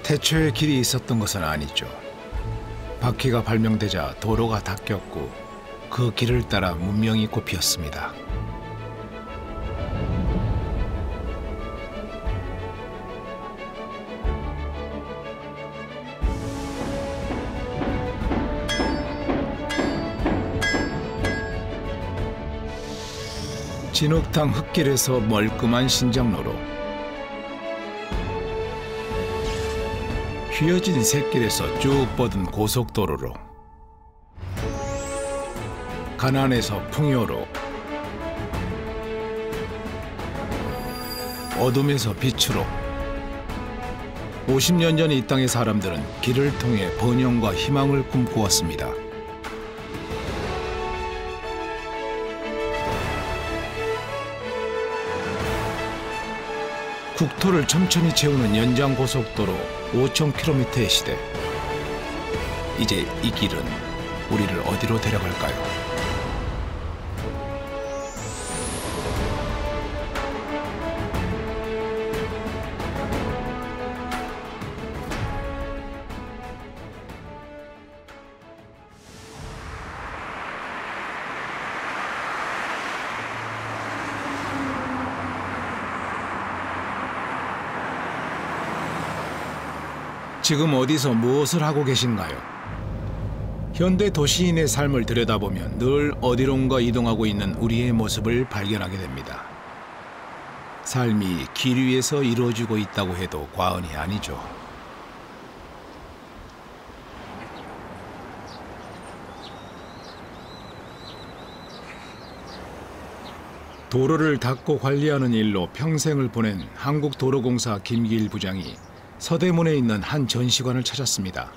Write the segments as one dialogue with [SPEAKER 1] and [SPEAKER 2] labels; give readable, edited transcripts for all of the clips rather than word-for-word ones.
[SPEAKER 1] 태초에 길이 있었던 것은 아니죠. 바퀴가 발명되자 도로가 닦였고 그 길을 따라 문명이 꽃피었습니다. 진흙탕 흙길에서 멀끔한 신장로로, 휘어진 샛길에서 쭉 뻗은 고속도로로, 가난에서 풍요로, 어둠에서 빛으로 50년 전 이 땅의 사람들은 길을 통해 번영과 희망을 꿈꾸었습니다. 국토를 천천히 채우는 연장 고속도로 5,000km의 시대. 이제 이 길은 우리를 어디로 데려갈까요? 지금 어디서 무엇을 하고 계신가요? 현대 도시인의 삶을 들여다보면 늘 어디론가 이동하고 있는 우리의 모습을 발견하게 됩니다. 삶이 길 위에서 이루어지고 있다고 해도 과언이 아니죠. 도로를 닦고 관리하는 일로 평생을 보낸 한국도로공사 김기일 부장이 서대문에 있는 한 전시관을 찾았습니다.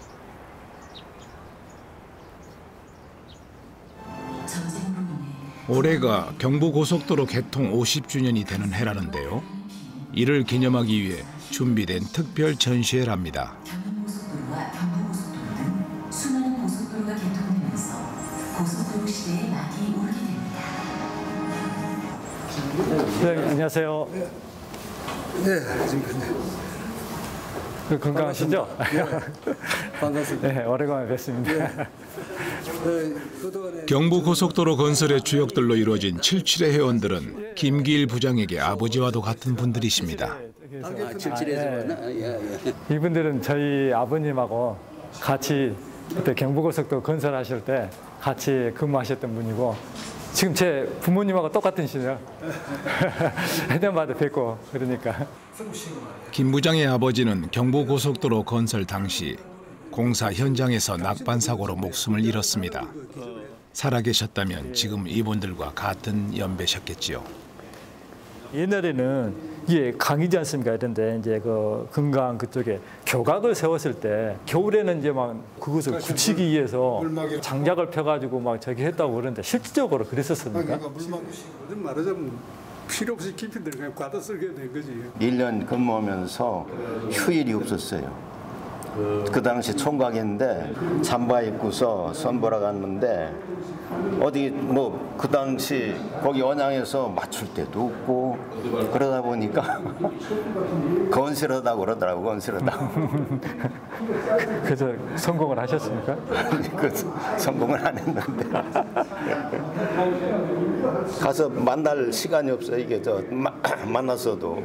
[SPEAKER 1] 올해가 경부고속도로 개통 50주년이 되는 해라는데요. 이를 기념하기 위해 준비된 특별 전시회랍니다.
[SPEAKER 2] 경부고속도로와 경부고속도로는 수많은 고속도로가 개통되면서 고속도로 시대의 막이 오르게 됩니다.
[SPEAKER 3] 네, 안녕하세요.
[SPEAKER 4] 네, 지금
[SPEAKER 3] 건강하시죠?
[SPEAKER 4] 반갑습니다.
[SPEAKER 3] 네, 오래간만에 뵙습니다.
[SPEAKER 4] 네.
[SPEAKER 1] 경부고속도로 건설의 주역들로 이루어진 77의 회원들은 김기일 부장에게 아버지와도 같은 분들이십니다.
[SPEAKER 3] 이분들은 저희 아버님하고 같이 그때 경부고속도로 건설하실 때 같이 근무하셨던 분이고 지금 제 부모님하고 똑같은 시네요. 해변마다 뵙고 그러니까.
[SPEAKER 1] 김 부장의 아버지는 경부고속도로 건설 당시 공사 현장에서 낙반 사고로 목숨을 잃었습니다. 살아계셨다면 지금 이분들과 같은 연배셨겠지요.
[SPEAKER 3] 옛날에는 이게 강이지 않습니까? 이런데 이제 그 금강 그쪽에 교각을 세웠을 때 겨울에는 이제 막 그것을 굳히기 위해서 장작을 펴가지고 막 저기 했다고 그러는데 실질적으로 그랬었습니까?
[SPEAKER 4] 말하자면 필요 없이 깊이 들어가면 과다 쓰게 된 거지.
[SPEAKER 5] 1년 근무하면서 휴일이 없었어요. 그 당시 총각인데 잠바 입고서 선보러 갔는데 어디 뭐 그 당시 거기 언양에서 맞출 때도 없고 그러다 보니까 건실하다고 그러더라고. 건실하다고.
[SPEAKER 3] 그래서 성공을 하셨습니까?
[SPEAKER 5] 성공을 안 했는데 가서 만날 시간이 없어. 이게 저 만났어도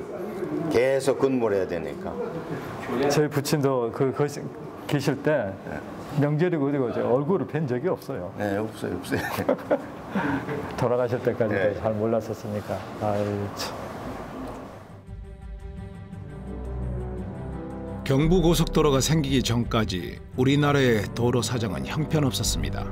[SPEAKER 5] 계속 근무를 해야 되니까.
[SPEAKER 3] 저희 부친도 계실 때 명절이고 어디고 얼굴을 뵌 적이 없어요.
[SPEAKER 5] 네, 없어요.
[SPEAKER 3] 돌아가실 때까지
[SPEAKER 5] 네.
[SPEAKER 3] 잘 몰랐었으니까. 아이 참.
[SPEAKER 1] 경부고속도로가 생기기 전까지 우리나라의 도로 사정은 형편없었습니다.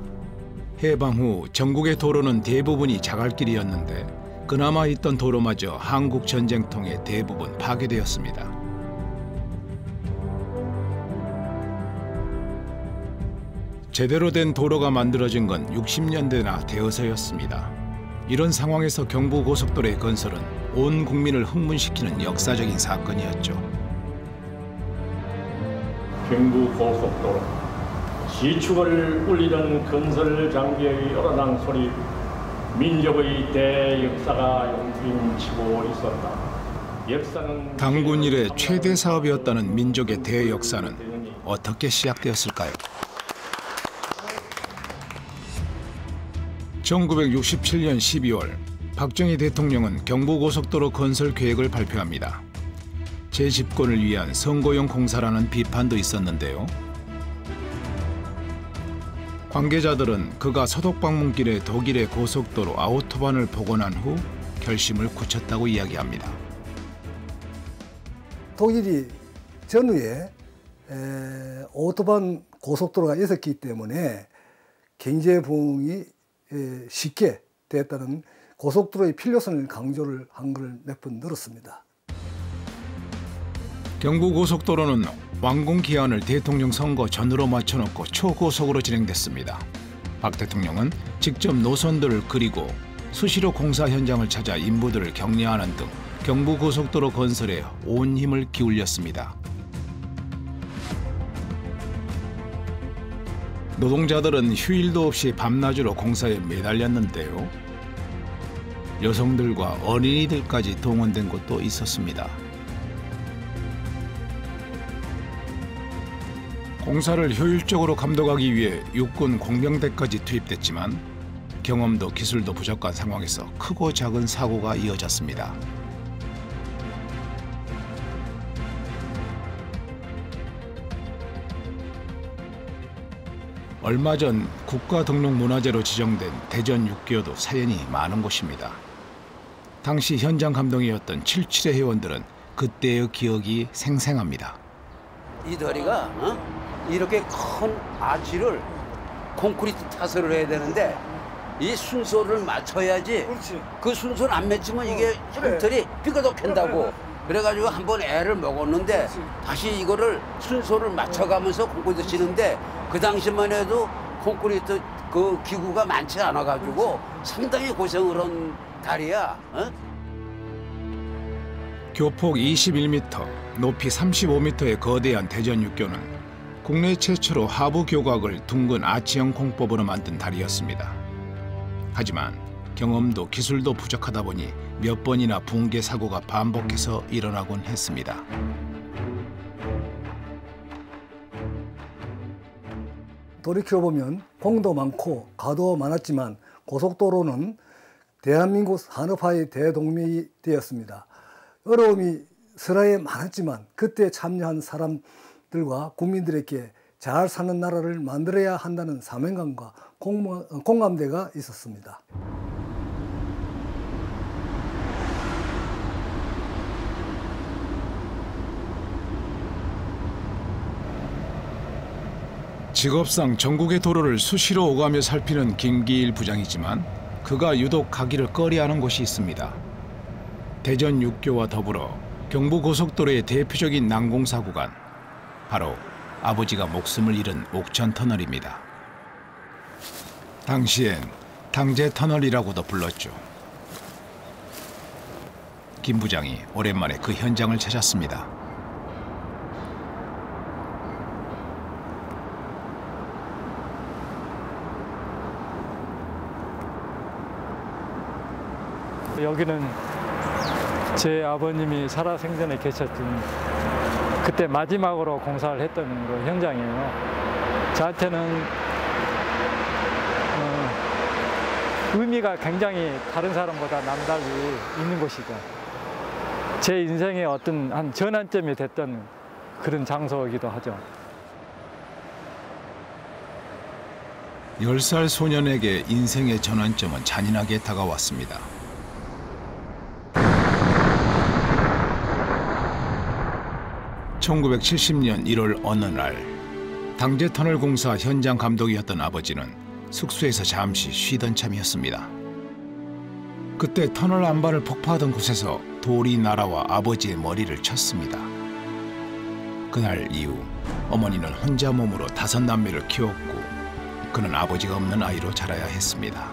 [SPEAKER 1] 해방 후 전국의 도로는 대부분이 자갈길이었는데 그나마 있던 도로마저 한국 전쟁통에 대부분 파괴되었습니다. 제대로 된 도로가 만들어진 건 60년대나 되어서였습니다. 이런 상황에서 경부고속도로의 건설은 온 국민을 흥분시키는 역사적인 사건이었죠.
[SPEAKER 6] 경부고속도로 시축을 울리는 건설 장비의 열화당 소리, 민족의 대역사가 용림치고 있었다. 역사는
[SPEAKER 1] 당군 이래 최대 사업이었다는 민족의 대역사는 어떻게 시작되었을까요? 1967년 12월 박정희 대통령은 경부고속도로 건설 계획을 발표합니다. 재집권을 위한 선거용 공사라는 비판도 있었는데요. 관계자들은 그가 서독방문길에 독일의 고속도로 아우토반을 복원한 후 결심을 굳혔다고 이야기합니다.
[SPEAKER 7] 독일이 전후에 오토반 고속도로가 있었기 때문에 경제 부흥이 쉽게 됐다는 고속도로의 필요성을 강조를 한 걸 몇 번 들었습니다.
[SPEAKER 1] 경부고속도로는 완공 기한을 대통령 선거 전으로 맞춰놓고 초고속으로 진행됐습니다. 박 대통령은 직접 노선들을 그리고 수시로 공사 현장을 찾아 인부들을 격려하는 등 경부고속도로 건설에 온 힘을 기울였습니다. 노동자들은 휴일도 없이 밤낮으로 공사에 매달렸는데요. 여성들과 어린이들까지 동원된 곳도 있었습니다. 공사를 효율적으로 감독하기 위해 육군 공병대까지 투입됐지만 경험도 기술도 부족한 상황에서 크고 작은 사고가 이어졌습니다. 얼마 전 국가등록문화재로 지정된 대전 육교도 사연이 많은 곳입니다. 당시 현장 감독이었던 77회 회원들은 그때의 기억이 생생합니다.
[SPEAKER 8] 이 다리가 이렇게 큰 아치를 콘크리트 타설을 해야 되는데 이 순서를 맞춰야지. 그렇지. 그 순서를 안 맞추면 이게 혈털이 삐그덕 캔다고. 그래가지고 한번 애를 먹었는데 그렇지. 다시 이거를 순서를 맞춰가면서 콘크리트 치는데 그 당시만 해도 콘크리트 그 기구가 많지 않아가지고 상당히 고생을 한 다리야.
[SPEAKER 1] 교폭 21m, 높이 35m의 거대한 대전 육교는 국내 최초로 하부 교각을 둥근 아치형 콩법으로 만든 다리였습니다. 하지만 경험도 기술도 부족하다 보니 몇 번이나 붕괴 사고가 반복해서 일어나곤 했습니다.
[SPEAKER 7] 돌이켜보면 공도 많고 가도 많았지만 고속도로는 대한민국 산업화의 대동력이 되었습니다. 어려움이 설하에 많았지만 그때 참여한 사람들과 국민들에게 잘 사는 나라를 만들어야 한다는 사명감과 공감대가 있었습니다.
[SPEAKER 1] 직업상 전국의 도로를 수시로 오가며 살피는 김기일 부장이지만 그가 유독 가기를 꺼려하는 곳이 있습니다. 대전 육교와 더불어 경부고속도로의 대표적인 난공사 구간, 바로 아버지가 목숨을 잃은 옥천터널입니다. 당시엔 당제터널이라고도 불렀죠. 김 부장이 오랜만에 그 현장을 찾았습니다.
[SPEAKER 3] 여기는 제 아버님이 살아생전에 계셨던 그때 마지막으로 공사를 했던 그 현장이에요. 저한테는 의미가 굉장히 다른 사람보다 남달리 있는 곳이죠. 제 인생의 어떤 한 전환점이 됐던 그런 장소이기도 하죠.
[SPEAKER 1] 10살 소년에게 인생의 전환점은 잔인하게 다가왔습니다. (1970년 1월) 어느 날 당제터널 공사 현장 감독이었던 아버지는 숙소에서 잠시 쉬던 참이었습니다. 그때 터널 안반을 폭파하던 곳에서 돌이 날아와 아버지의 머리를 쳤습니다. 그날 이후 어머니는 혼자 몸으로 5남매를 키웠고 그는 아버지가 없는 아이로 자라야 했습니다.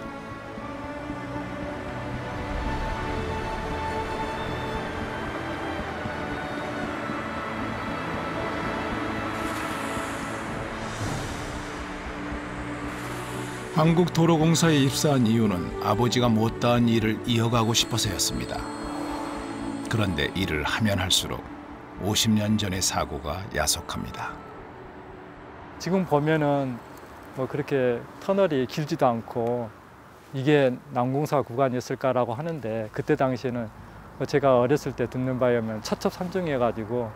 [SPEAKER 1] 한국도로공사에 입사한 이유는 아버지가 못다한 일을 이어가고 싶어서였습니다. 그런데 일을 하면 할수록 50년 전의 사고가 야속합니다.
[SPEAKER 3] 지금 보면은 뭐 그렇게 터널이 길지도 않고 이게 난공사 구간이었을까라고 하는데, 그때 당시에는 제가 어렸을 때 듣는 바에 의하면 첩첩산중해가지고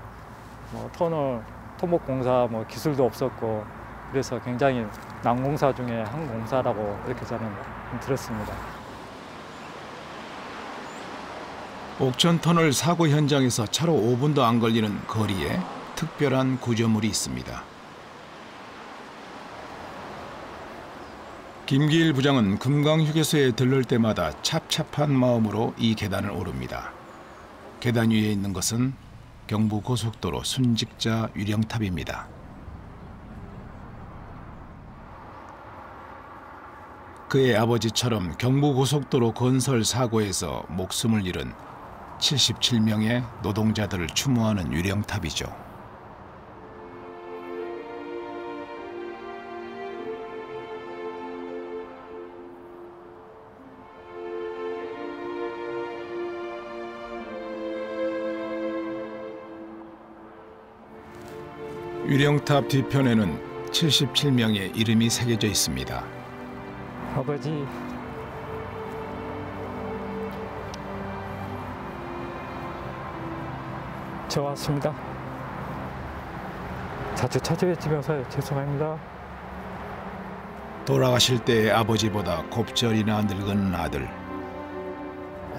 [SPEAKER 3] 뭐 터널 토목공사 뭐 기술도 없었고, 그래서 굉장히 난공사 중에 한 공사라고 이렇게 저는 들었습니다.
[SPEAKER 1] 옥천 터널 사고 현장에서 차로 5분도 안 걸리는 거리에 특별한 구조물이 있습니다. 김기일 부장은 금강휴게소에 들를 때마다 찹찹한 마음으로 이 계단을 오릅니다. 계단 위에 있는 것은 경부고속도로 순직자 유령탑입니다. 그의 아버지처럼 경부고속도로 건설 사고에서 목숨을 잃은 77명의 노동자들을 추모하는 유령탑이죠. 유령탑 뒤편에는 77명의 이름이 새겨져 있습니다.
[SPEAKER 3] 아버지, 저 왔습니다. 자주 찾아뵙지면서 죄송합니다.
[SPEAKER 1] 돌아가실 때의 아버지보다 곱절이나 늙은 아들.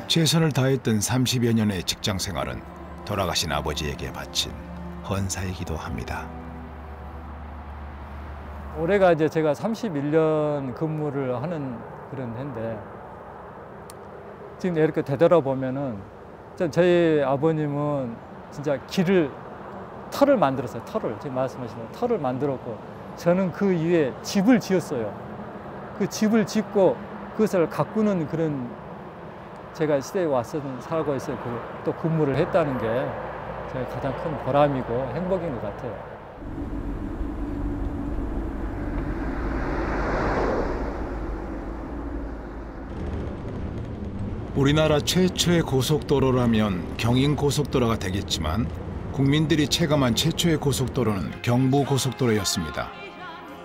[SPEAKER 1] 최선을 다했던 30여 년의 직장 생활은 돌아가신 아버지에게 바친 헌사이기도 합니다.
[SPEAKER 3] 올해가 이제 제가 31년 근무를 하는 그런 해인데, 지금 이렇게 되돌아보면은 저희 아버님은 진짜 터를 만들었어요. 터를, 지금 말씀하신 터를 만들었고, 저는 그 위에 집을 지었어요. 그 집을 짓고 그것을 가꾸는 그런, 제가 시대에 왔었던 사고에서 또 근무를 했다는 게 저의 가장 큰 보람이고 행복인 것 같아요.
[SPEAKER 1] 우리나라 최초의 고속도로라면 경인고속도로가 되겠지만, 국민들이 체감한 최초의 고속도로는 경부고속도로였습니다.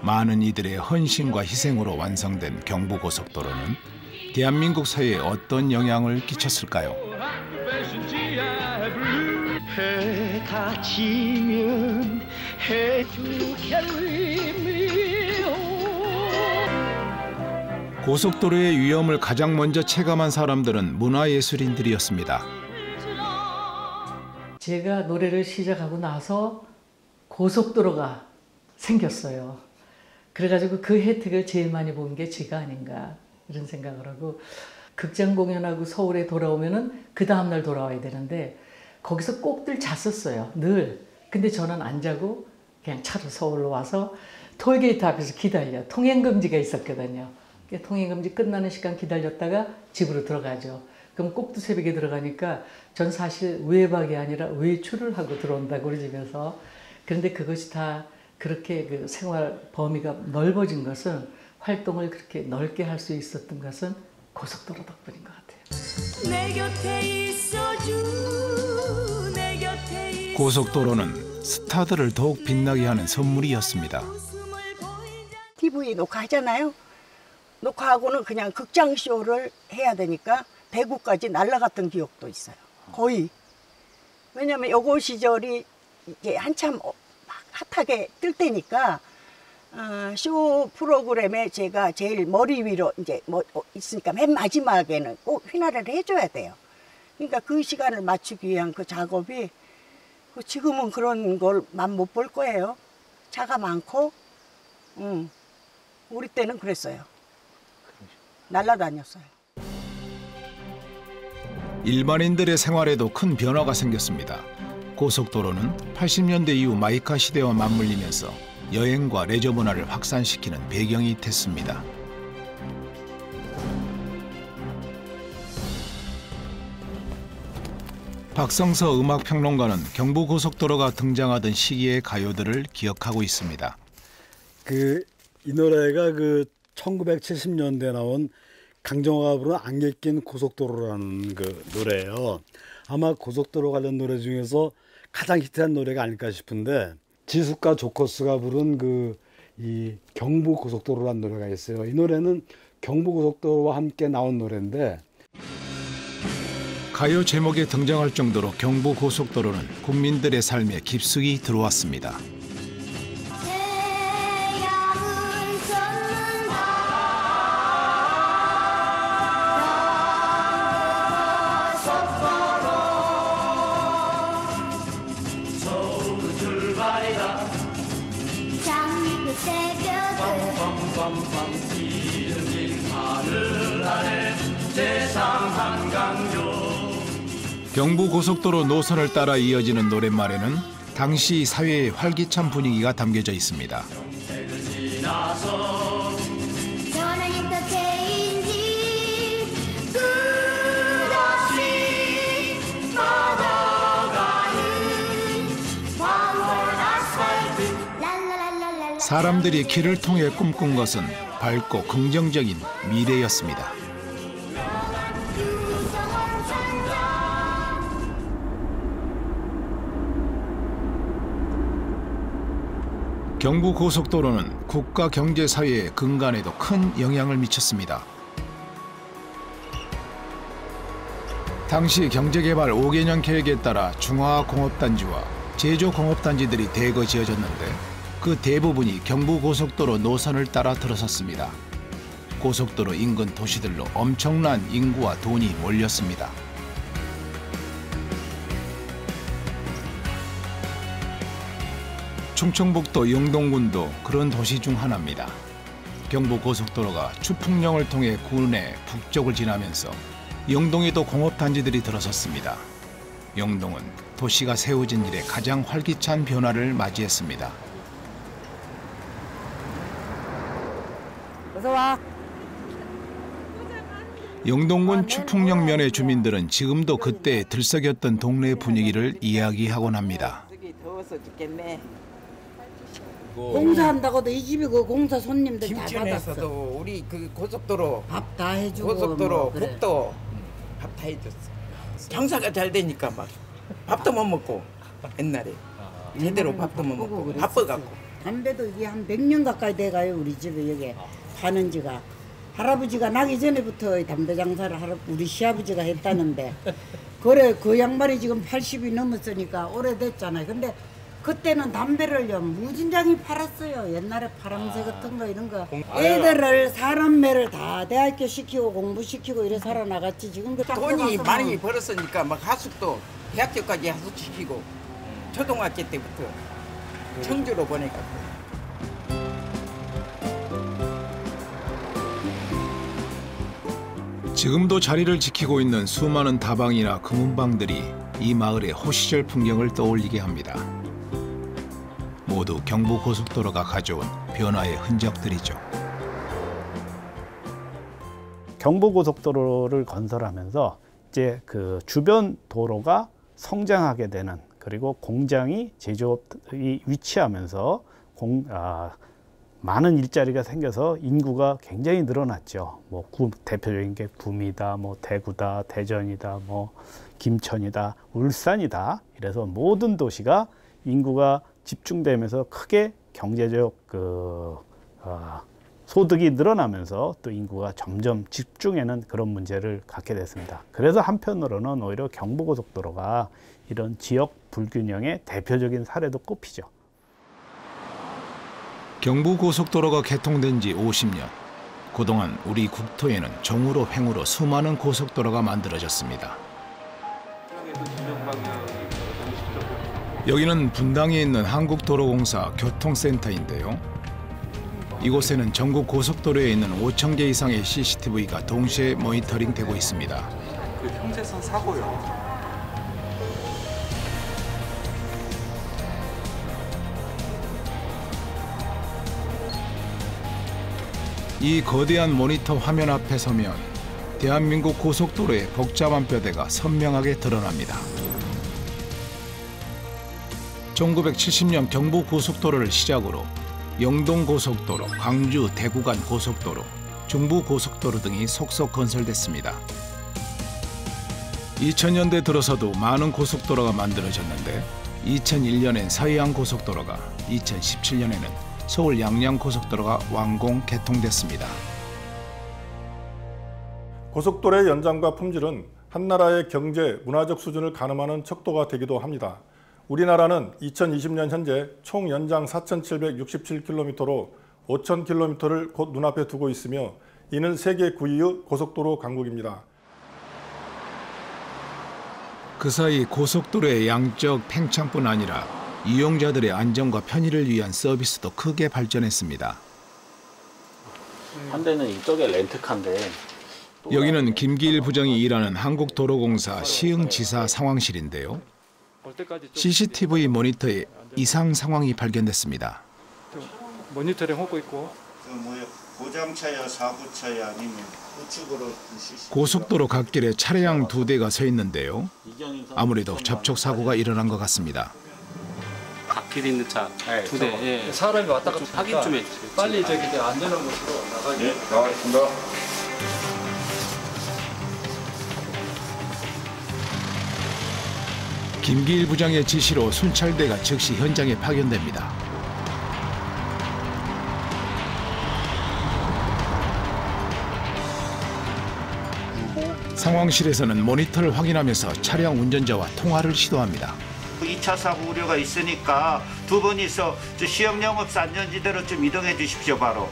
[SPEAKER 1] 많은 이들의 헌신과 희생으로 완성된 경부고속도로는 대한민국 사회에 어떤 영향을 끼쳤을까요?
[SPEAKER 9] 해가 지면
[SPEAKER 1] 고속도로의 위험을 가장 먼저 체감한 사람들은 문화예술인들이었습니다.
[SPEAKER 10] 제가 노래를 시작하고 나서 고속도로가 생겼어요. 그래가지고 그 혜택을 제일 많이 본 게 제가 아닌가 이런 생각을 하고, 극장 공연하고 서울에 돌아오면은 그 다음날 돌아와야 되는데 거기서 꼭들 잤었어요, 늘. 근데 저는 안 자고 그냥 차로 서울로 와서 톨게이트 앞에서 기다려. 통행금지가 있었거든요. 통행금지 끝나는 시간 기다렸다가 집으로 들어가죠. 그럼 꼭두 새벽에 들어가니까 전 사실 외박이 아니라 외출을 하고 들어온다고 우리 집에서. 그런데 그것이 다 그렇게 그 생활 범위가 넓어진 것은, 활동을 그렇게 넓게 할 수 있었던 것은 고속도로 덕분인 것 같아요.
[SPEAKER 9] 내 곁에 있어줘, 내 곁에
[SPEAKER 1] 고속도로는 스타들을 더욱 빛나게 하는 선물이었습니다.
[SPEAKER 11] TV 녹화하잖아요. 녹화하고는 그냥 극장쇼를 해야 되니까 대구까지 날아갔던 기억도 있어요. 거의. 왜냐면 요거 시절이 이제 한참 막 핫하게 뜰 때니까, 쇼 프로그램에 제가 제일 머리 위로 이제 뭐 있으니까 맨 마지막에는 꼭 휘날을 해줘야 돼요. 그러니까 그 시간을 맞추기 위한 그 작업이, 지금은 그런 걸만 못 볼 거예요. 차가 많고, 우리 때는 그랬어요. 날아다녔어요.
[SPEAKER 1] 일반인들의 생활에도 큰 변화가 생겼습니다. 고속도로는 80년대 이후 마이카 시대와 맞물리면서 여행과 레저 문화를 확산시키는 배경이 됐습니다. 박성서 음악평론가는 경부고속도로가 등장하던 시기의 가요들을 기억하고 있습니다.
[SPEAKER 12] 이 노래가 1970년대에 나온 강정호가 부른 안개 낀 고속도로라는 그 노래예요. 아마 고속도로 관련 노래 중에서 가장 히트한 노래가 아닐까 싶은데 지숙과 조커스가 부른 이 경부고속도로라는 노래가 있어요. 이 노래는 경부고속도로와 함께 나온 노래인데
[SPEAKER 1] 가요 제목에 등장할 정도로 경부고속도로는 국민들의 삶에 깊숙이 들어왔습니다. 경부고속도로 노선을 따라 이어지는 노랫말에는 당시 사회의 활기찬 분위기가 담겨져 있습니다. 사람들이 길을 통해 꿈꾼 것은 밝고 긍정적인 미래였습니다. 경부고속도로는 국가 경제사회의 근간에도 큰 영향을 미쳤습니다. 당시 경제개발 5개년 계획에 따라 중화공업단지와 제조공업단지들이 대거 지어졌는데 그 대부분이 경부고속도로 노선을 따라 들어섰습니다. 고속도로 인근 도시들로 엄청난 인구와 돈이 몰렸습니다. 충청북도 영동군도 그런 도시 중 하나입니다. 경부고속도로가 추풍령을 통해 군의 북쪽을 지나면서 영동에도 공업단지들이 들어섰습니다. 영동은 도시가 세워진 이래 가장 활기찬 변화를 맞이했습니다.
[SPEAKER 13] 어서 와.
[SPEAKER 1] 영동군 추풍령 면의 주민들은 지금도 그때 들썩였던 동네 분위기를 이야기하곤 합니다.
[SPEAKER 13] 더워서 죽겠네. 공사한다고도 이 집이 그 공사 손님들 다 받았어.
[SPEAKER 14] 김천에서도 우리 그 고속도로
[SPEAKER 13] 밥 다 해주고
[SPEAKER 14] 고속도로
[SPEAKER 13] 뭐 그래.
[SPEAKER 14] 국도 밥 다 해줬어. 장사가 잘 되니까 막 밥도 못 먹고 옛날에 제대로 밥도 못 먹고 바빠갖고.
[SPEAKER 13] 담배도 이게 한 100년 가까이 돼가요 우리 집에 여기 파는 지가. 할아버지가 나기 전에부터 담배 장사를 우리 시아버지가 했다는데 그래 그 양반이 지금 80이 넘었으니까 오래됐잖아요. 근데 그때는 담배를요 무진장이 팔았어요. 옛날에 파랑새 같은 거 이런 거. 애들을 사람매를 다 대학교 시키고 공부시키고 이래 살아나갔지. 지금
[SPEAKER 14] 돈이 많이 벌었으니까 막 하숙도 대학교까지 하숙시키고 초등학교 때부터 청주로 보내갖고.
[SPEAKER 1] 지금도 자리를 지키고 있는 수많은 다방이나 금은방들이 이 마을의 호시절 풍경을 떠올리게 합니다. 모두 경부고속도로가 가져온 변화의 흔적들이죠.
[SPEAKER 15] 경부고속도로를 건설하면서 이제 그 주변 도로가 성장하게 되는, 그리고 공장이 제조업이 위치하면서 많은 일자리가 생겨서 인구가 굉장히 늘어났죠. 뭐 대표적인 게 구미다, 뭐 대구다, 대전이다, 뭐 김천이다, 울산이다. 이래서 모든 도시가 인구가 집중되면서 크게 경제적 소득이 늘어나면서 또 인구가 점점 집중하는 그런 문제를 갖게 됐습니다. 그래서 한편으로는 오히려 경부고속도로가 이런 지역 불균형의 대표적인 사례도 꼽히죠.
[SPEAKER 1] 경부고속도로가 개통된 지 50년. 그동안 우리 국토에는 정으로 횡으로 수많은 고속도로가 만들어졌습니다. 여기는 분당에 있는 한국도로공사 교통센터인데요. 이곳에는 전국 고속도로에 있는 5,000개 이상의 CCTV가 동시에 모니터링되고 있습니다.
[SPEAKER 16] 그 형제선 사고요.
[SPEAKER 1] 이 거대한 모니터 화면 앞에 서면 대한민국 고속도로의 복잡한 뼈대가 선명하게 드러납니다. 1970년 경부고속도로를 시작으로 영동고속도로, 광주, 대구 간 고속도로, 중부고속도로 등이 속속 건설됐습니다. 2000년대 들어서도 많은 고속도로가 만들어졌는데 2001년엔 서해안 고속도로가, 2017년에는 서울 양양 고속도로가 완공 개통됐습니다.
[SPEAKER 17] 고속도로의 연장과 품질은 한 나라의 경제, 문화적 수준을 가늠하는 척도가 되기도 합니다. 우리나라는 2020년 현재 총 연장 4,767km로 5,000km를 곧 눈앞에 두고 있으며 이는 세계 9위의 고속도로 강국입니다.
[SPEAKER 1] 그 사이 고속도로의 양적 팽창뿐 아니라 이용자들의 안전과 편의를 위한 서비스도 크게 발전했습니다.
[SPEAKER 15] 한 대는 이쪽에 렌트카인데
[SPEAKER 1] 여기는 김기일 부장이 일하는 한국도로공사 시흥지사 상황실인데요. CCTV 모니터에 이상 상황이 발견됐습니다.
[SPEAKER 3] 모니터링 하고 있고.
[SPEAKER 5] 고장차야 사고차야 아니면 우측으로
[SPEAKER 1] 고속도로 갓길에 차량 2대가 서 있는데요. 아무래도 접촉 사고가 일어난 것 같습니다.
[SPEAKER 18] 갓길에 있는 차 2대. 예.
[SPEAKER 3] 사람이 왔다 갔다
[SPEAKER 18] 확인 좀 해주세요.
[SPEAKER 3] 빨리 저기 안전한 곳으로 나가게.
[SPEAKER 5] 네, 나가겠습니다.
[SPEAKER 1] 김기일 부장의 지시로 순찰대가 즉시 현장에 파견됩니다. 상황실에서는 모니터를 확인하면서 차량 운전자와 통화를 시도합니다.
[SPEAKER 19] 2차 사고 우려가 있으니까 두 분이서 시험 영업사 안전지대로 좀 이동해 주십시오. 바로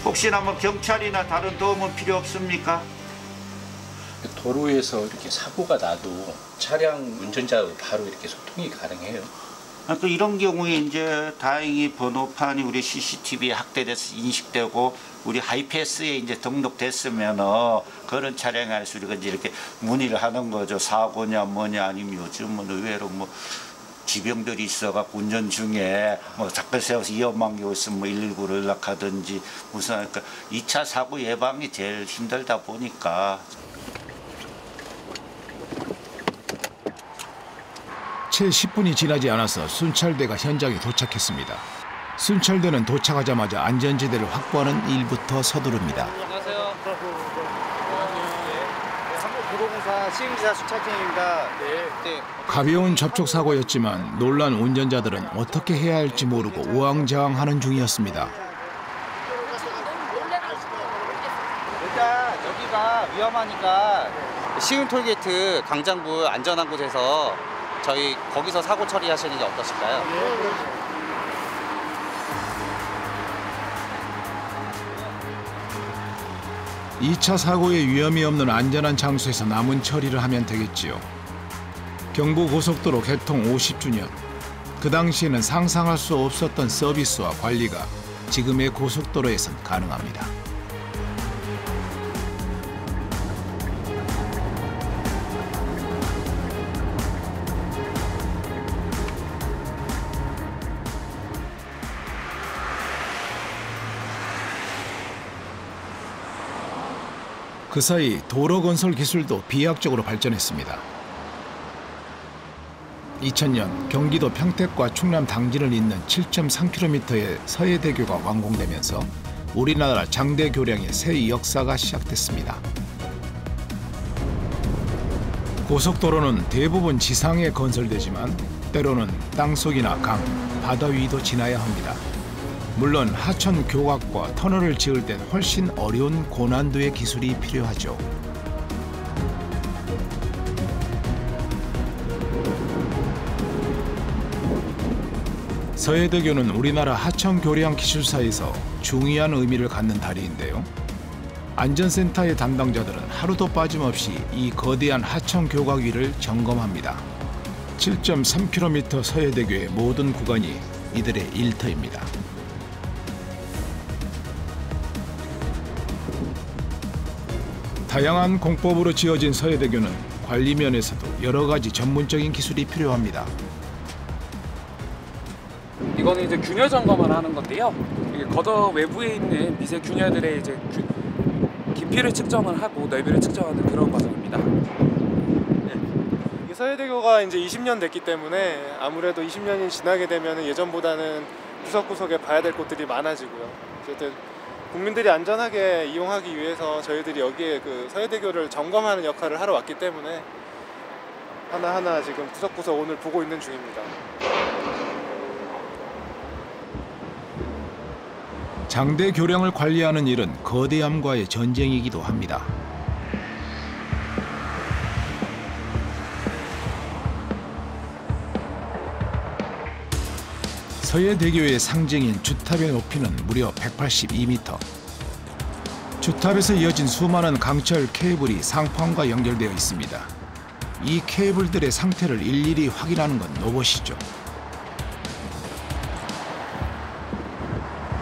[SPEAKER 19] 혹시나 뭐 경찰이나 다른 도움은 필요 없습니까?
[SPEAKER 18] 도로에서 이렇게 사고가 나도 차량 운전자와 바로 이렇게 소통이 가능해요.
[SPEAKER 19] 또 이런 경우에 이제 다행히 번호판이 우리 CCTV에 확대돼서 인식되고 우리 하이패스에 이제 등록됐으면 그런 차량에 대해서 우리가 이제 이렇게 문의를 하는 거죠. 사고냐 뭐냐 아니면 요즘은 의외로 뭐 지병들이 있어갖고 운전 중에 뭐 잠깐 세워서 위험한 게 있으면 뭐 119를 연락하든지 무슨 그러니까 2차 사고 예방이 제일 힘들다 보니까.
[SPEAKER 1] 채 10분이 지나지 않아서 순찰대가 현장에 도착했습니다. 순찰대는 도착하자마자 안전지대를 확보하는 일부터 서두릅니다.
[SPEAKER 20] 안녕하세요. 한국도로공사 시흥지사 순찰팀입니다. 네.
[SPEAKER 1] 가벼운 접촉 사고였지만 놀란 운전자들은 어떻게 해야 할지 모르고 우왕좌왕하는 중이었습니다.
[SPEAKER 20] 일단 여기가 위험하니까 시흥 톨게이트 강장부 안전한 곳에서 저희 거기서 사고 처리하시는 게 어떠실까요?
[SPEAKER 1] 네. 2차 사고의 위험이 없는 안전한 장소에서 남은 처리를 하면 되겠지요. 경부고속도로 개통 50주년. 그 당시에는 상상할 수 없었던 서비스와 관리가 지금의 고속도로에선 가능합니다. 그 사이 도로 건설 기술도 비약적으로 발전했습니다. 2000년 경기도 평택과 충남 당진을 잇는 7.3km의 서해대교가 완공되면서 우리나라 장대 교량의 새 역사가 시작됐습니다. 고속도로는 대부분 지상에 건설되지만 때로는 땅속이나 강, 바다 위도 지나야 합니다. 물론 하천 교각과 터널을 지을 땐 훨씬 어려운 고난도의 기술이 필요하죠. 서해대교는 우리나라 하천 교량 기술사에서 중요한 의미를 갖는 다리인데요. 안전센터의 담당자들은 하루도 빠짐없이 이 거대한 하천 교각 위를 점검합니다. 7.3km 서해대교의 모든 구간이 이들의 일터입니다. 다양한 공법으로 지어진 서해대교는 관리 면에서도 여러 가지 전문적인 기술이 필요합니다.
[SPEAKER 16] 이거는 이제 균열 점검을 하는 건데요. 겉어 외부에 있는 미세 균열들의 이제 깊이를 측정을 하고 넓이를 측정하는 그런 과정입니다.
[SPEAKER 21] 이 서해대교가 이제 20년 됐기 때문에 아무래도 20년이 지나게 되면 예전보다는 구석구석에 봐야 될 곳들이 많아지고요. 어쨌든 국민들이 안전하게 이용하기 위해서 저희들이 여기에 그 서해대교를 점검하는 역할을 하러 왔기 때문에 하나하나 지금 구석구석 오늘 보고 있는 중입니다.
[SPEAKER 1] 장대 교량을 관리하는 일은 거대함과의 전쟁이기도 합니다. 서해대교의 상징인 주탑의 높이는 무려 182m. 주탑에서 이어진 수많은 강철 케이블이 상판과 연결되어 있습니다. 이 케이블들의 상태를 일일이 확인하는 건 로봇이죠.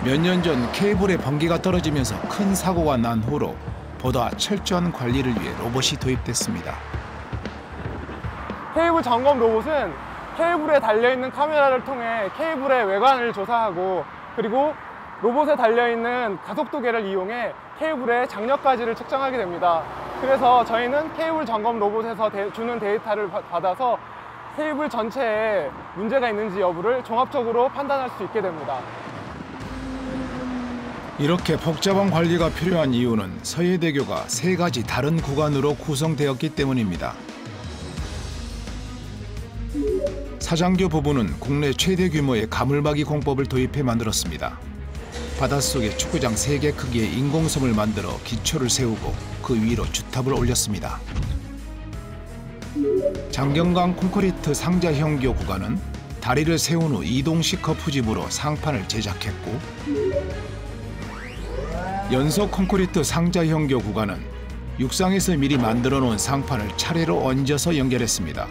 [SPEAKER 1] 몇 년 전 케이블의 번개가 떨어지면서 큰 사고가 난 후로 보다 철저한 관리를 위해 로봇이 도입됐습니다.
[SPEAKER 21] 케이블 점검 로봇은 케이블에 달려있는 카메라를 통해 케이블의 외관을 조사하고 그리고 로봇에 달려있는 가속도계를 이용해 케이블의 장력까지를 측정하게 됩니다. 그래서 저희는 케이블 점검 로봇에서 주는 데이터를 받아서 케이블 전체에 문제가 있는지 여부를 종합적으로 판단할 수 있게 됩니다.
[SPEAKER 1] 이렇게 복잡한 관리가 필요한 이유는 서해대교가 3가지 다른 구간으로 구성되었기 때문입니다. 사장교 부분은 국내 최대 규모의 가물막이 공법을 도입해 만들었습니다. 바닷속에 축구장 3개 크기의 인공섬을 만들어 기초를 세우고 그 위로 주탑을 올렸습니다. 장경강 콘크리트 상자형교 구간은 다리를 세운 후 이동식 커프집으로 상판을 제작했고, 연속 콘크리트 상자형교 구간은 육상에서 미리 만들어 놓은 상판을 차례로 얹어서 연결했습니다.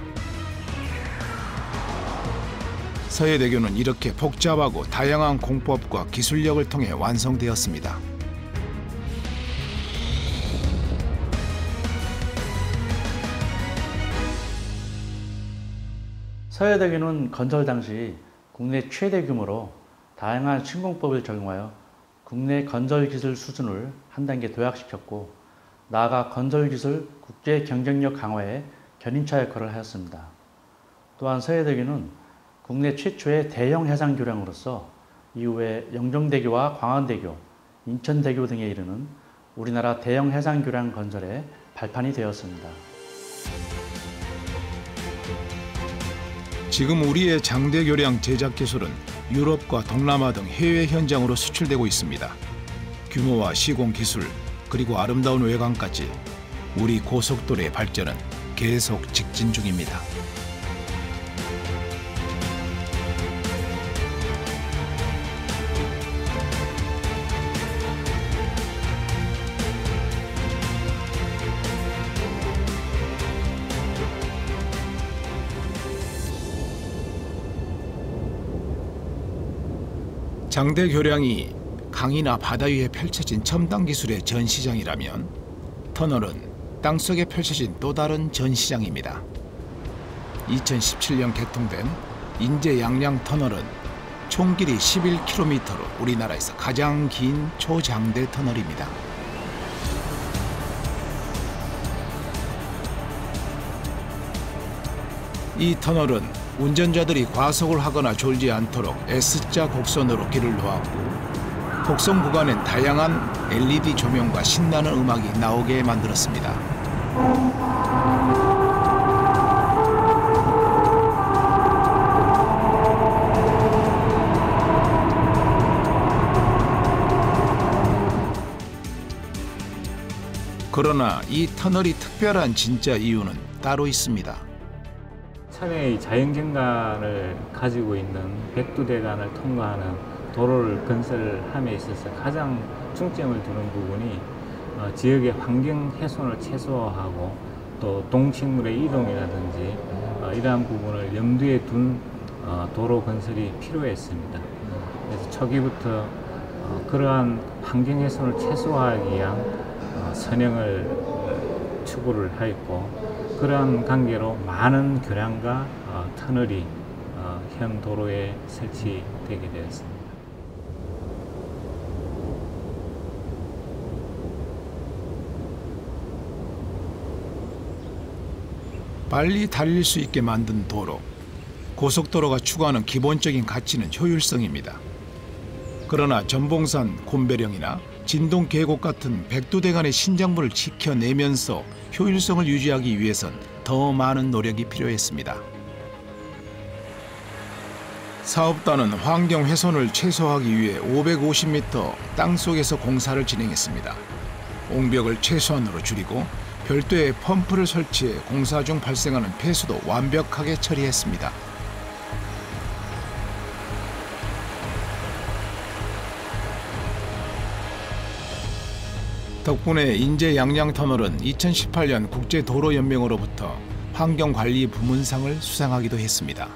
[SPEAKER 1] 서해대교는 이렇게 복잡하고 다양한 공법과 기술력을 통해 완성되었습니다.
[SPEAKER 2] 서해대교는 건설 당시 국내 최대 규모로 다양한 신공법을 적용하여 국내 건설 기술 수준을 한 단계 도약시켰고, 나아가 건설 기술 국제 경쟁력 강화에 견인차 역할을 하였습니다. 또한 서해대교는 국내 최초의 대형 해상 교량으로서 이후에 영종대교와 광안대교, 인천대교 등에 이르는 우리나라 대형 해상 교량 건설의 발판이 되었습니다.
[SPEAKER 1] 지금 우리의 장대 교량 제작 기술은 유럽과 동남아 등 해외 현장으로 수출되고 있습니다. 규모와 시공 기술, 그리고 아름다운 외관까지 우리 고속도로의 발전은 계속 직진 중입니다. 장대 교량이 강이나 바다 위에 펼쳐진 첨단 기술의 전시장이라면, 터널은 땅속에 펼쳐진 또 다른 전시장입니다. 2017년 개통된 인제 양양 터널은 총 길이 11km로 우리나라에서 가장 긴 초장대 터널입니다. 이 터널은 운전자들이 과속을 하거나 졸지 않도록 S자 곡선으로 길을 놓았고, 곡선 구간엔 다양한 LED 조명과 신나는 음악이 나오게 만들었습니다. 그러나 이 터널이 특별한 진짜 이유는 따로 있습니다.
[SPEAKER 22] 차량의 자연경관을 가지고 있는 백두대간을 통과하는 도로를 건설함에 있어서 가장 중점을 두는 부분이 지역의 환경 훼손을 최소화하고 또 동식물의 이동이라든지 이러한 부분을 염두에 둔 도로 건설이 필요했습니다. 그래서 초기부터 그러한 환경 훼손을 최소화하기 위한 선형을 추구를 하였고, 그러한 관계로 많은 교량과 터널이 현 도로에 설치되게 되었습니다.
[SPEAKER 1] 빨리 달릴 수 있게 만든 도로. 고속도로가 추구하는 기본적인 가치는 효율성입니다. 그러나 전봉산, 곤배령이나 진동 계곡 같은 백두대간의 신장부를 지켜내면서 효율성을 유지하기 위해선 더 많은 노력이 필요했습니다. 사업단은 환경 훼손을 최소화하기 위해 550m 땅속에서 공사를 진행했습니다. 옹벽을 최소한으로 줄이고 별도의 펌프를 설치해 공사 중 발생하는 폐수도 완벽하게 처리했습니다. 덕분에 인제 양양터널은 2018년 국제도로연맹으로부터 환경관리 부문상을 수상하기도 했습니다.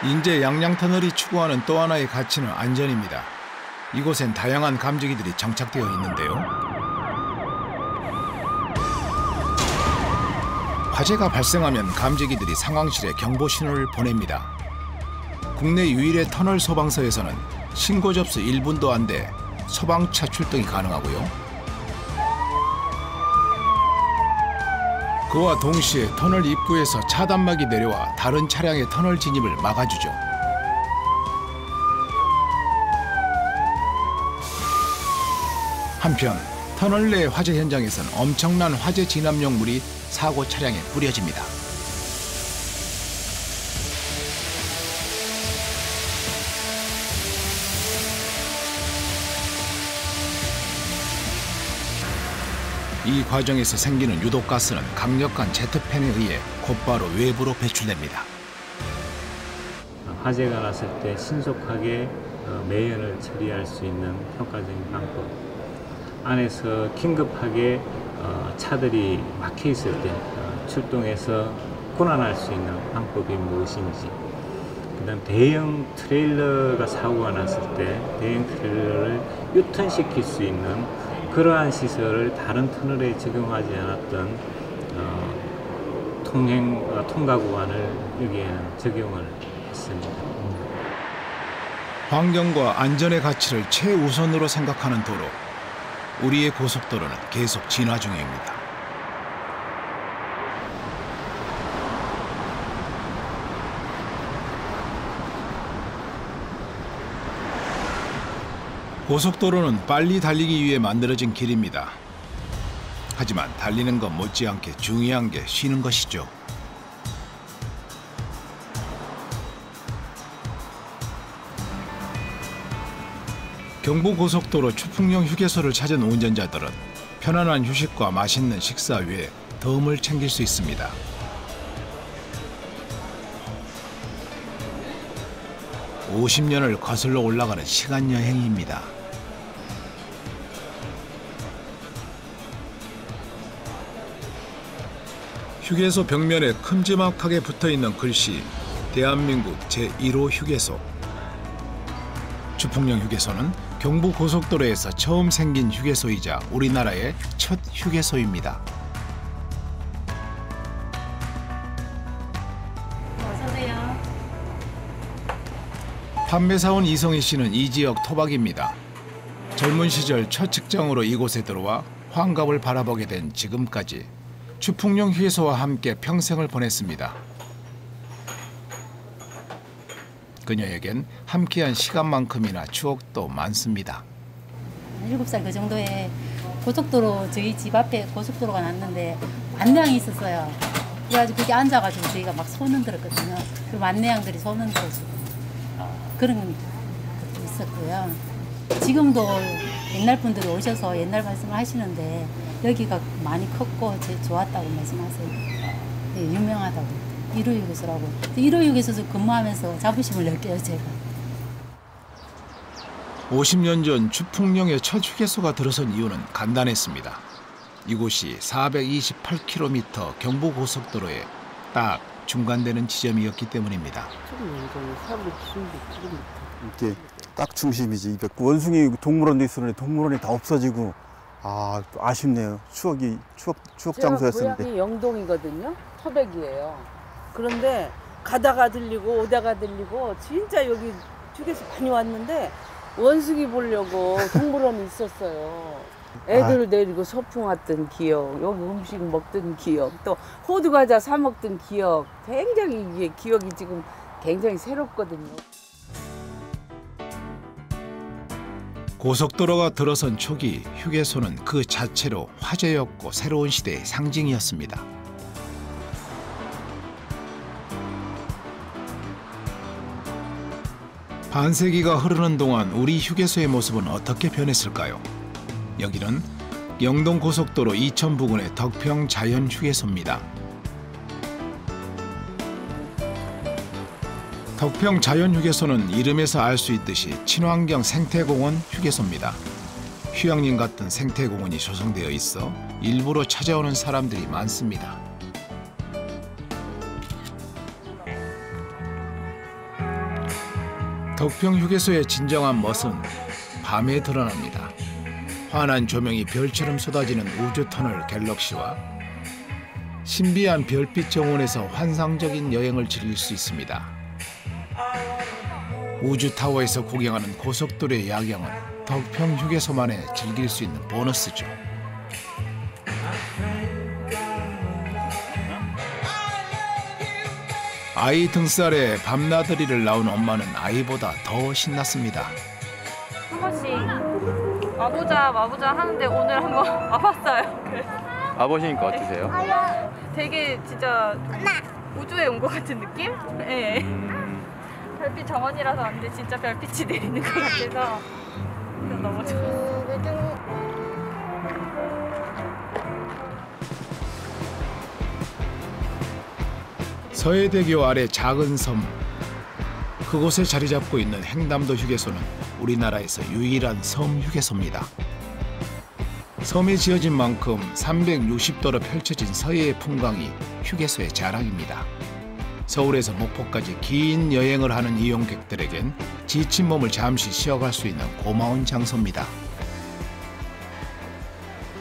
[SPEAKER 1] 인제 양양터널이 추구하는 또 하나의 가치는 안전입니다. 이곳엔 다양한 감지기들이 정착되어 있는데요. 화재가 발생하면 감지기들이 상황실에 경보 신호를 보냅니다. 국내 유일의 터널 소방서에서는 신고 접수 1분도 안 돼 소방차 출동이 가능하고요. 그와 동시에 터널 입구에서 차단막이 내려와 다른 차량의 터널 진입을 막아주죠. 한편 터널 내 화재 현장에선 엄청난 화재 진압용 물이 사고 차량에 뿌려집니다. 이 과정에서 생기는 유독가스는 강력한 제트팬에 의해 곧바로 외부로 배출됩니다.
[SPEAKER 22] 화재가 났을 때 신속하게 매연을 처리할 수 있는 효과적인 방법, 안에서 긴급하게 차들이 막혀 있을 때 출동해서 군환할 수 있는 방법이 무엇인지, 그다음 대형 트레일러가 사고가 났을 때 대형 트레일러를 유턴시킬 수 있는 그러한 시설을 다른 터널에 적용하지 않았던 통가 구간을 여기에는 적용을 했습니다.
[SPEAKER 1] 환경과 안전의 가치를 최우선으로 생각하는 도로, 우리의 고속도로는 계속 진화 중입니다. 고속도로는 빨리 달리기 위해 만들어진 길입니다. 하지만 달리는 것 못지않게 중요한 게 쉬는 것이죠. 경부고속도로 추풍령 휴게소를 찾은 운전자들은 편안한 휴식과 맛있는 식사 외에 덤을 챙길 수 있습니다. (50년을) 거슬러 올라가는 시간 여행입니다. 휴게소 벽면에 큼지막하게 붙어있는 글씨 대한민국 제1호 휴게소. 추풍령 휴게소는 경부고속도로에서 처음 생긴 휴게소이자 우리나라의 첫 휴게소입니다.
[SPEAKER 4] 어서오세요.
[SPEAKER 1] 판매사원 이성희 씨는 이 지역 토박입니다. 젊은 시절 첫 직장으로 이곳에 들어와 환갑을 바라보게 된 지금까지 추풍령 휴게소와 함께 평생을 보냈습니다. 그녀에겐 함께한 시간만큼이나 추억도 많습니다.
[SPEAKER 4] 7살 그 정도에 고속도로, 저희 집 앞에 고속도로가 났는데 만내양이 있었어요. 그래가지고 거기 앉아가지고 저희가 막 손 흔들었거든요. 그 만내양들이 손 흔들어주고 그런 것도 있었고요. 지금도 옛날 분들이 오셔서 옛날 말씀을 하시는데 여기가 많이 컸고 좋았다고 말씀하세요. 네, 유명하다고. 1호 휴게소라고. 1호 휴게소에서 근무하면서 자부심을 느껴요, 제가.
[SPEAKER 1] 50년 전 추풍령의 첫 휴게소가 들어선 이유는 간단했습니다. 이곳이 428km 경부고속도로에 딱 중간되는 지점이었기 때문입니다.
[SPEAKER 6] 이게 딱 중심이지. 원숭이 동물원도 있었는데 동물원이 다 없어지고 아쉽네요. 추억 장소였었는데.
[SPEAKER 23] 고향이 영동이거든요. 터백이에요. 그런데 가다가 들리고 오다가 들리고 진짜 여기 휴게소 많이 왔는데 원숭이 보려고 동물원이 있었어요. 애들 데리고 소풍 왔던 기억, 여기 음식 먹던 기억, 또 호두 과자 사 먹던 기억, 굉장히 이게 기억이 지금 굉장히 새롭거든요.
[SPEAKER 1] 고속도로가 들어선 초기 휴게소는 그 자체로 화제였고 새로운 시대의 상징이었습니다. 반세기가 흐르는 동안 우리 휴게소의 모습은 어떻게 변했을까요? 여기는 영동고속도로 이천 부근의 덕평 자연휴게소입니다. 덕평 자연휴게소는 이름에서 알 수 있듯이 친환경 생태공원 휴게소입니다. 휴양림 같은 생태공원이 조성되어 있어 일부러 찾아오는 사람들이 많습니다. 덕평 휴게소의 진정한 멋은 밤에 드러납니다. 환한 조명이 별처럼 쏟아지는 우주터널 갤럭시와 신비한 별빛 정원에서 환상적인 여행을 즐길 수 있습니다. 우주타워에서 구경하는 고속도로의 야경은 덕평 휴게소만에 즐길 수 있는 보너스죠. 아이 등살에 밤나들이를 나온 엄마는 아이보다 더 신났습니다.
[SPEAKER 7] 한 번씩 와보자 하는데 오늘 한번 와봤어요.
[SPEAKER 8] 와보시니까 어떠세요?
[SPEAKER 7] 되게 진짜 우주에 온 것 같은 느낌? 네. 별빛 정원이라서 왔는데 진짜 별빛이 내리는 것 같아서 너무 좋았어요.
[SPEAKER 1] 서해대교 아래 작은 섬, 그곳에 자리 잡고 있는 횡담도 휴게소는 우리나라에서 유일한 섬 휴게소입니다. 섬에 지어진 만큼 360도로 펼쳐진 서해의 풍광이 휴게소의 자랑입니다. 서울에서 목포까지 긴 여행을 하는 이용객들에겐 지친 몸을 잠시 쉬어갈 수 있는 고마운 장소입니다.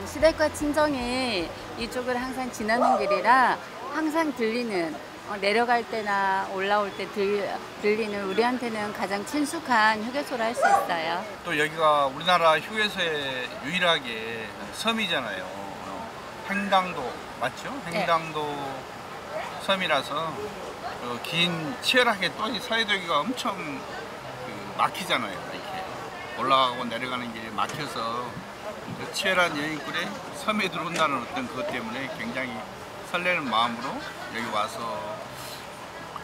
[SPEAKER 10] 시댁과 친정이 이쪽을 항상 지나는 길이라 항상 들리는, 내려갈 때나 올라올 때 들리는 우리한테는 가장 친숙한 휴게소라 할 수 있어요.
[SPEAKER 24] 또 여기가 우리나라 휴게소에 유일하게 섬이잖아요. 횡당도 맞죠? 횡당도 네. 섬이라서 긴 치열하게 또 서해대교가 엄청 막히잖아요. 이렇게 올라가고 내려가는 길이 막혀서 치열한 여행길에 섬에 들어온다는 어떤 그것 때문에 굉장히 설레는 마음으로 여기 와서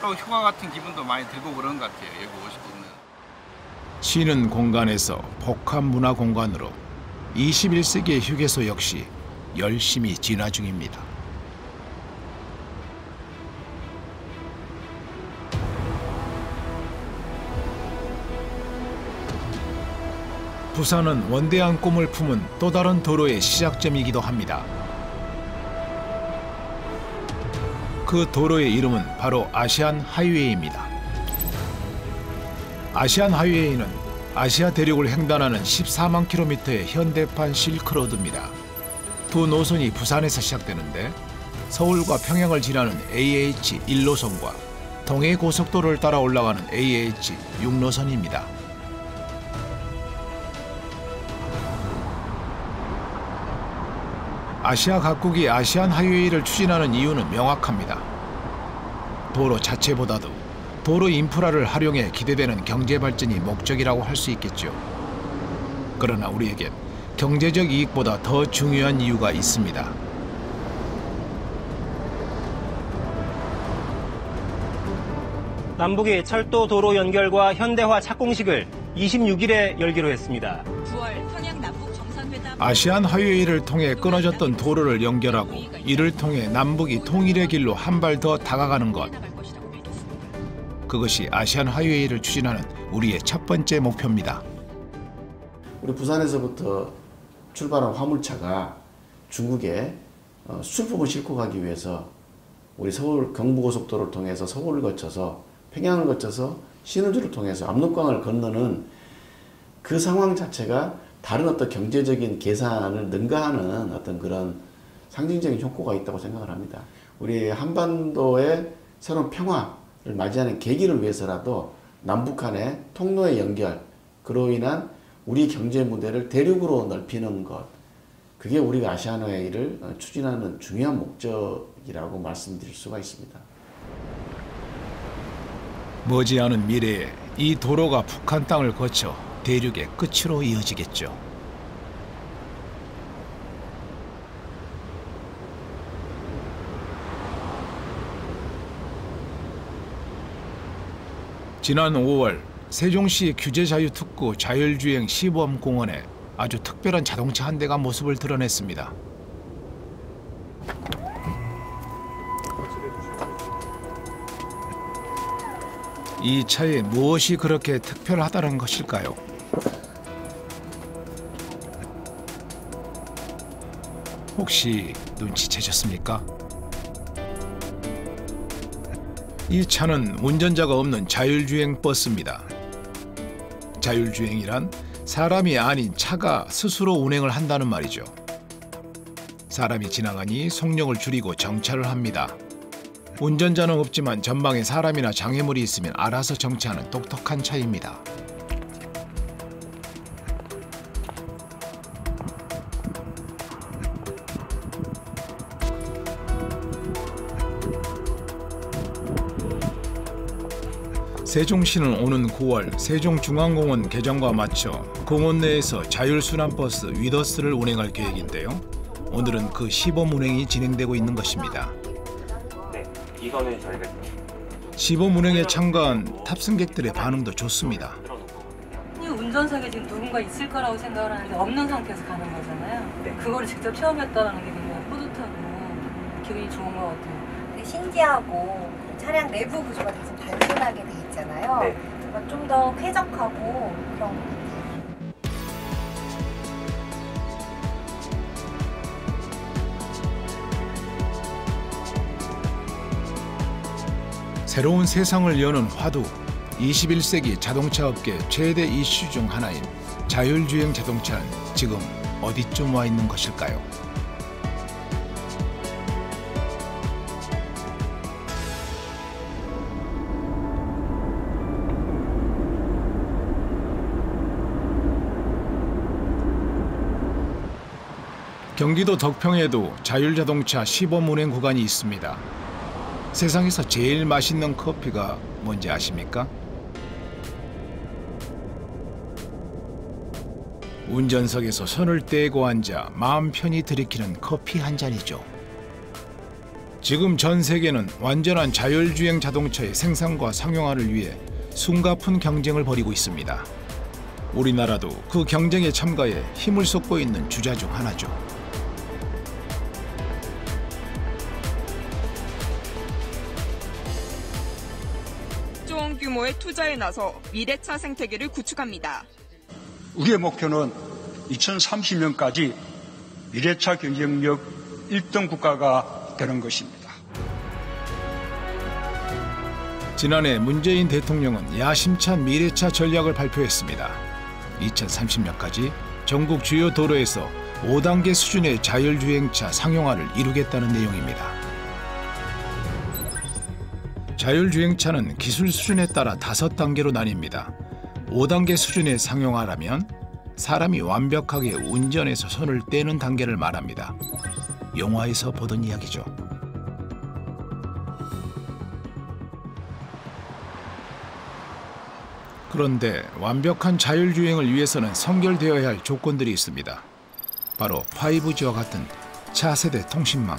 [SPEAKER 24] 또 휴가 같은 기분도 많이 들고 그런 것 같아요. 여기 오시면.
[SPEAKER 1] 쉬는 공간에서 복합 문화 공간으로 21세기의 휴게소 역시 열심히 진화 중입니다. 부산은 원대한 꿈을 품은 또 다른 도로의 시작점이기도 합니다. 그 도로의 이름은 바로 아시안 하이웨이입니다. 아시안 하이웨이는 아시아 대륙을 횡단하는 14만 킬로미터의 현대판 실크로드입니다. 두 노선이 부산에서 시작되는데 서울과 평양을 지나는 AH 1노선과 동해 고속도로를 따라 올라가는 AH 6노선입니다. 아시아 각국이 아시안 하이웨이를 추진하는 이유는 명확합니다. 도로 자체보다도 도로 인프라를 활용해 기대되는 경제 발전이 목적이라고 할 수 있겠죠. 그러나 우리에겐 경제적 이익보다 더 중요한 이유가 있습니다.
[SPEAKER 25] 남북의 철도 도로 연결과 현대화 착공식을 26일에 열기로 했습니다.
[SPEAKER 26] 9월 평양 남북 정상회담
[SPEAKER 1] 아시안 하이웨이를 통해 끊어졌던 도로를 연결하고 이를 통해 남북이 통일의 길로 한 발 더 다가가는 것. 그것이 아시안 하이웨이를 추진하는 우리의 첫 번째 목표입니다.
[SPEAKER 27] 우리 부산에서부터 출발한 화물차가 중국에 수출품을 싣고 가기 위해서 우리 서울 경부고속도로를 통해서 서울을 거쳐서 평양을 거쳐서 신의주를 통해서 압록강을 건너는 그 상황 자체가 다른 어떤 경제적인 계산을 능가하는 어떤 그런 상징적인 효과가 있다고 생각을 합니다. 우리 한반도의 새로운 평화를 맞이하는 계기를 위해서라도 남북 간의 통로의 연결, 그로 인한 우리 경제 무대를 대륙으로 넓히는 것, 그게 우리가 아시안화웨이를 추진하는 중요한 목적이라고 말씀드릴 수가 있습니다.
[SPEAKER 1] 머지않은 미래에 이 도로가 북한 땅을 거쳐 대륙의 끝으로 이어지겠죠. 지난 5월 세종시 규제자유특구 자율주행 시범공원에 아주 특별한 자동차 한 대가 모습을 드러냈습니다. 이 차에 무엇이 그렇게 특별하다는 것일까요? 혹시 눈치채셨습니까? 이 차는 운전자가 없는 자율주행 버스입니다. 자율주행이란 사람이 아닌 차가 스스로 운행을 한다는 말이죠. 사람이 지나가니 속력을 줄이고 정차를 합니다. 운전자는 없지만 전방에 사람이나 장애물이 있으면 알아서 정차하는 똑똑한 차입니다. 세종시는 오는 9월 세종중앙공원 개장과 맞춰 공원 내에서 자율순환버스 위더스를 운행할 계획인데요. 오늘은 그 시범 운행이 진행되고 있는 것입니다.
[SPEAKER 9] 네, 이거는 저희가
[SPEAKER 1] 시범 운행에 참가한 탑승객들의 반응도 좋습니다.
[SPEAKER 11] 이 운전석에 지금 누군가 있을 거라고 생각을 하는데 없는 상태에서 가는 거잖아요. 네. 그거를 직접 체험했다는 게 굉장히 뿌듯하고 기분이 좋은 것 같아요.
[SPEAKER 12] 되게 신기하고 차량 내부 구조가 되게 좀 단순하게 돼 있잖아요.
[SPEAKER 9] 네.
[SPEAKER 12] 좀 더 쾌적하고 그런 것 같아요.
[SPEAKER 1] 새로운 세상을 여는 화두, 21세기 자동차 업계 최대 이슈 중 하나인 자율주행 자동차는 지금 어디쯤 와 있는 것일까요? 경기도 덕평에도 자율자동차 시범 운행 구간이 있습니다. 세상에서 제일 맛있는 커피가 뭔지 아십니까? 운전석에서 손을 떼고 앉아 마음 편히 들이키는 커피 한 잔이죠. 지금 전 세계는 완전한 자율주행 자동차의 생산과 상용화를 위해 숨가쁜 경쟁을 벌이고 있습니다. 우리나라도 그 경쟁에 참가해 힘을 쏟고 있는 주자 중 하나죠.
[SPEAKER 13] 조 규모의 투자에 나서 미래차 생태계를 구축합니다.
[SPEAKER 14] 우리의 목표는 2030년까지 미래차 경쟁력 1등 국가가 되는 것입니다.
[SPEAKER 1] 지난해 문재인 대통령은 야심찬 미래차 전략을 발표했습니다. 2030년까지 전국 주요 도로에서 5단계 수준의 자율주행차 상용화를 이루겠다는 내용입니다. 자율주행차는 기술 수준에 따라 5단계로 나뉩니다. 5단계 수준의 상용화라면 사람이 완벽하게 운전에서 손을 떼는 단계를 말합니다. 영화에서 보던 이야기죠. 그런데 완벽한 자율주행을 위해서는 선결되어야 할 조건들이 있습니다. 바로 5G와 같은 차세대 통신망,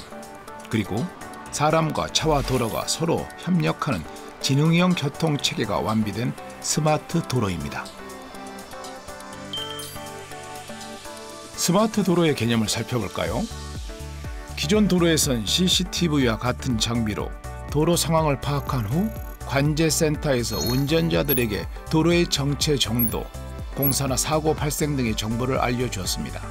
[SPEAKER 1] 그리고 사람과 차와 도로가 서로 협력하는 지능형 교통체계가 완비된 스마트 도로입니다. 스마트 도로의 개념을 살펴볼까요? 기존 도로에선 CCTV와 같은 장비로 도로 상황을 파악한 후 관제센터에서 운전자들에게 도로의 정체 정도, 공사나 사고 발생 등의 정보를 알려주었습니다.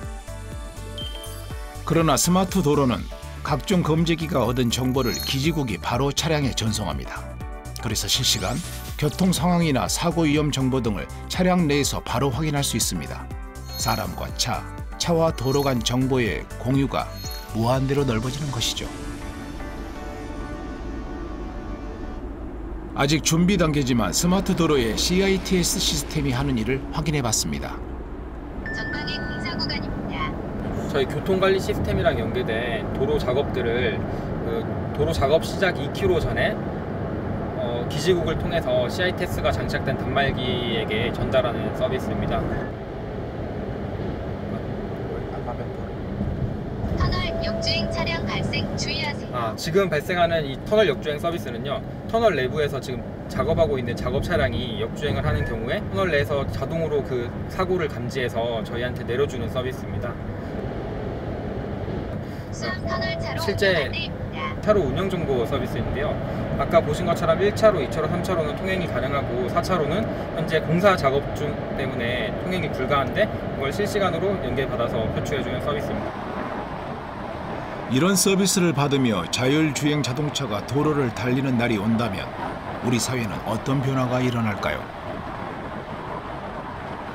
[SPEAKER 1] 그러나 스마트 도로는 각종 검지기가 얻은 정보를 기지국이 바로 차량에 전송합니다. 그래서 실시간 교통 상황이나 사고 위험 정보 등을 차량 내에서 바로 확인할 수 있습니다. 사람과 차와 도로 간 정보의 공유가 무한대로 넓어지는 것이죠. 아직 준비 단계지만 스마트 도로의 CITS 시스템이 하는 일을 확인해 봤습니다.
[SPEAKER 15] 전방에 공사 구간입니다.
[SPEAKER 17] 저희 교통관리 시스템이랑 연계된 도로 작업들을 도로 작업 시작 2km 전에
[SPEAKER 3] 기지국을 통해서 CITS가 장착된 단말기에게 전달하는 서비스입니다.
[SPEAKER 15] 터널 역주행 차량 발생 주의하세요.
[SPEAKER 3] 지금 발생하는 이 터널 역주행 서비스는요, 터널 내부에서 지금 작업하고 있는 작업 차량이 역주행을 하는 경우에 터널 내에서 자동으로 그 사고를 감지해서 저희한테 내려주는 서비스입니다. 실제 차로 운영 정보 서비스인데요. 아까 보신 것처럼 1차로, 2차로, 3차로는 통행이 가능하고 4차로는 현재 공사 작업 중 때문에 통행이 불가한데 그걸 실시간으로 연계받아서 표출해주는 서비스입니다.
[SPEAKER 1] 이런 서비스를 받으며 자율주행 자동차가 도로를 달리는 날이 온다면 우리 사회는 어떤 변화가 일어날까요?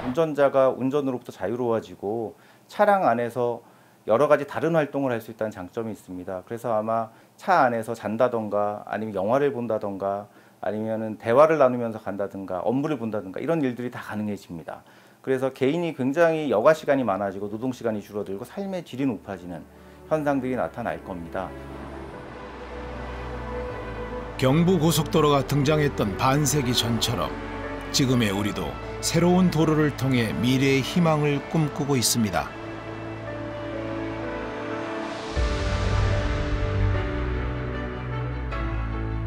[SPEAKER 5] 운전자가 운전으로부터 자유로워지고 차량 안에서 여러 가지 다른 활동을 할 수 있다는 장점이 있습니다. 그래서 아마 차 안에서 잔다던가 아니면 영화를 본다던가 아니면은 대화를 나누면서 간다든가 업무를 본다든가 이런 일들이 다 가능해집니다. 그래서 개인이 굉장히 여가 시간이 많아지고 노동 시간이 줄어들고 삶의 질이 높아지는 현상들이 나타날 겁니다.
[SPEAKER 1] 경부고속도로가 등장했던 반세기 전처럼 지금의 우리도 새로운 도로를 통해 미래의 희망을 꿈꾸고 있습니다.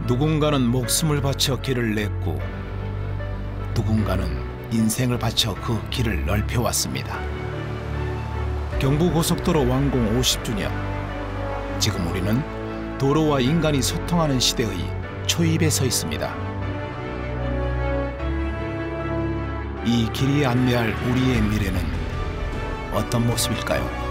[SPEAKER 1] 누군가는 목숨을 바쳐 길을 냈고 누군가는 인생을 바쳐 그 길을 넓혀왔습니다. 경부고속도로 완공 50주년. 지금 우리는 도로와 인간이 소통하는 시대의 초입에 서 있습니다. 이 길이 안내할 우리의 미래는 어떤 모습일까요?